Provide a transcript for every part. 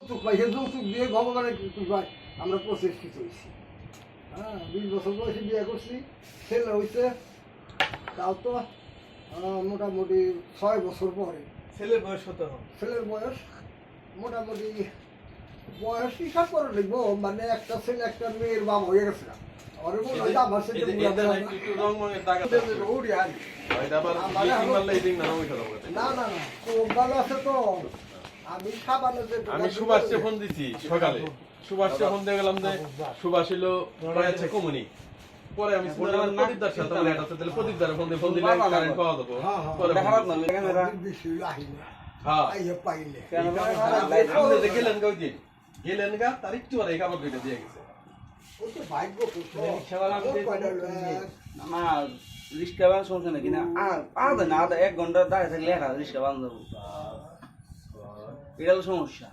যৌতুক দিয়ে ভগবানের কৃপায় আমরা প্রচেষ্টিত হয়েছি। হ্যাঁ, 20 বছর বয়সে বিয়ে করছি, ছেলে হয়েছে তাও তো মোটামুটি 6 বছর পরে। ছেলের বয়স কত? ছেলের বয়স মোটামুটি বয়স হিসাব করে লিখবো, মানে একটা ছেলে একটা মেয়ের বাপ হয়ে গেছে না। আমি সুভাষকে ফোন দিছি সকালে, সুভাষকে ফোন দিয়ে গেলাম যে সুভাষ এলো কমুনি। পরে আমি প্রদীপদার সাথে প্রদীপদার ফোন দিলে কারেন্ট পাওয়া যাবো। গেলেন গা ওই দিন, গেলেন গা তার একটু পরে এই কাপড় দুইটা দিয়ে গেছে। রিক্সা বান সমস্যা নাকি না? আধা না আধা 1 ঘন্টা দাঁড়িয়ে থাকলে রিক্সা বান যাবো, এটা হলো সমস্যা।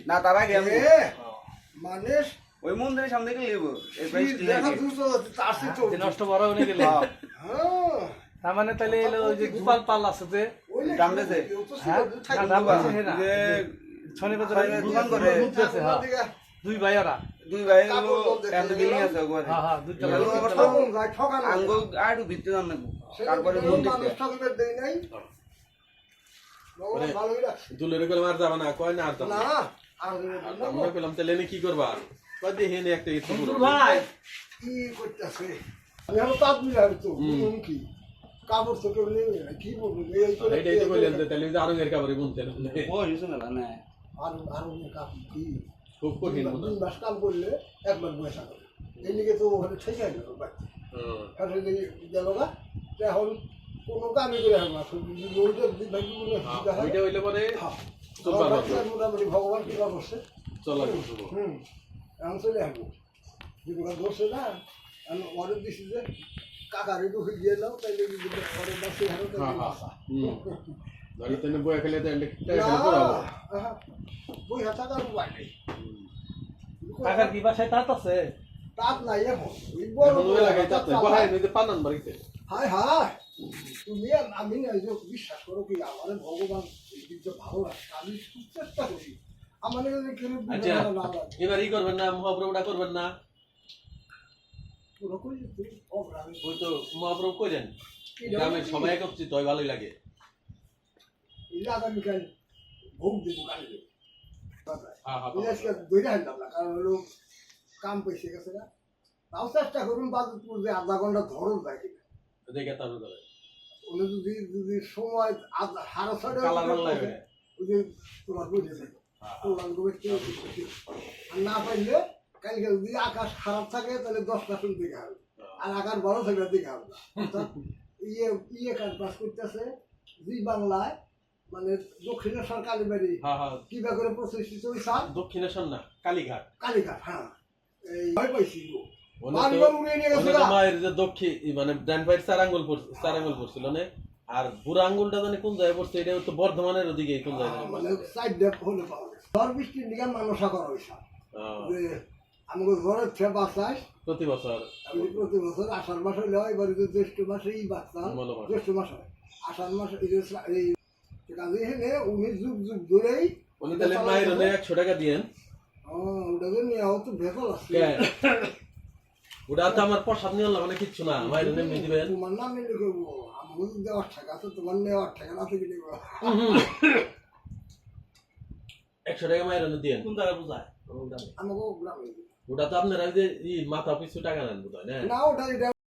না তার আগে মানে ওই মন্দিরের সামনে গেলে নষ্ট বড় হয়ে গেলে তার মানে তাহলে এলো ওই যে গোপাল পাল আছে যে দামড়েছে শনিবার দোকান করে দুই ভাইয়ারা দুই ভাই হলো একটা বিল্ডিং আছে ওখানে। হ্যাঁ হ্যাঁ দুইটা আঙ্গুল আরো ভিতরে জান নাকবো, তারপরে মন্দির দুলের করে মার যাবে না, কয় না আর যাবে না। আমরা পেলাম তাহলে কি করবা, কয় দিয়ে হেনে একটা কিছু ভাই কি করতেছে। আমি হলো তাঁত মিলাবি তো কি কাপড় তো কেউ নেই না, কি বলবো এইটাই তো বললেন যে তাহলে আরো এর কাপড়ে বুনতেন বয়স না না আরো কাপড় কি খুব কঠিন। 2 মাস কাম করলে একবার পয়সা করে এই লিগে তো ওখানে ঠেকে গেল গেল গা। এখন কোনো কামই করে হবে না, ওইটা হইলে পরে মোটামুটি ভগবান কৃপা করছে চলা। এখন চলে আসবো দোকান ধরছে না। আমি অর্ডার দিচ্ছি যে কাকারে ঢুকে গিয়ে দাও, তাইলে অর্ডার বাসে বয়ে খেলে বই টাকার উপায় নেই। টাকার কি বাসায় তাঁত আছে? তাপ নাই এখন পানান বাড়িতে। হায় হায় তুমি আমি বিশ্বাস করো কি আমার ভগবান ভালো রাখছে, আমি খুব চেষ্টা করি আমার এবার ই করবেন না, মহাপ্রভুটা করবেন না। ওই তো মহাপ্রভু করেন গ্রামের সবাই একত্রিত হয়, ভালোই লাগে। আগামীকাল ভোগ দেবো কালকে ধরে আনলাম না, কারণ হলো কাম পেয়েছে গেছে না। তাও চেষ্টা করুন বাদপুর যে আধা ঘন্টা ধরো যায় কিনা দেখে তারপরে উনি যদি সময় সাড়ে 6টা তোমার বুঝে যাবে আর না পাইলে কালকে যদি আকাশ খারাপ থাকে তাহলে 10টা শুন দিকে হবে, আর আকাশ ভালো থাকলে দিকে হবে না। অর্থাৎ ইয়ে কাজ পাস করতেছে জি বাংলায়, মানে দক্ষিণেশ্বর কালীবাড়ি কিবা করে প্রতিষ্ঠিত হয়েছে। দক্ষিণেশ্বর না, কালীঘাট। কালীঘাট, হ্যাঁ এই ভয় পাইছি মায়ের যে দক্ষিণ মানে ডান পায়ের 4 আঙ্গুল পড়ছিল না, আর বুড়া আঙ্গুলটা জানি কোন জায়গায় পড়ছে, এটা তো বর্ধমানের ওদিকে কোন জায়গায় মানে সাইড ডেপ হলে পাওয়া গেছে। ঝড় বৃষ্টির দিকে মানসা করা হয়েছে যে আমাকে ঝড়ের থেকে বাঁচাই প্রতি বছর। আমি প্রতি বছর আষাঢ় মাস হইলে হয়, এবার জ্যৈষ্ঠ মাসেই বাঁচতাম, জ্যৈষ্ঠ মাস হয় আষাঢ় মাস এই কাজে হেনে উনি যুগ যুগ ধরেই উনি তাহলে মায়ের 100 টাকা দিয়েন। ওটা তো নিয়ে তো ভেতর আছে, ওটা তো আমার প্রসাদ নিয়ে মানে কিচ্ছু না, মায়ের এমনি দিবেন। তোমার নাম নিলে করবো, আমার দেওয়ার টাকা আছে, তোমার নেওয়ার টাকা না থেকে নেবো। 100 টাকা মায়ের দিয়েন। কোন জায়গায় বুঝায় আমাকেও গ্রামে ওটা তো আপনারা যে মাথা পিছু টাকা নেন বোধ হয় না। ওটা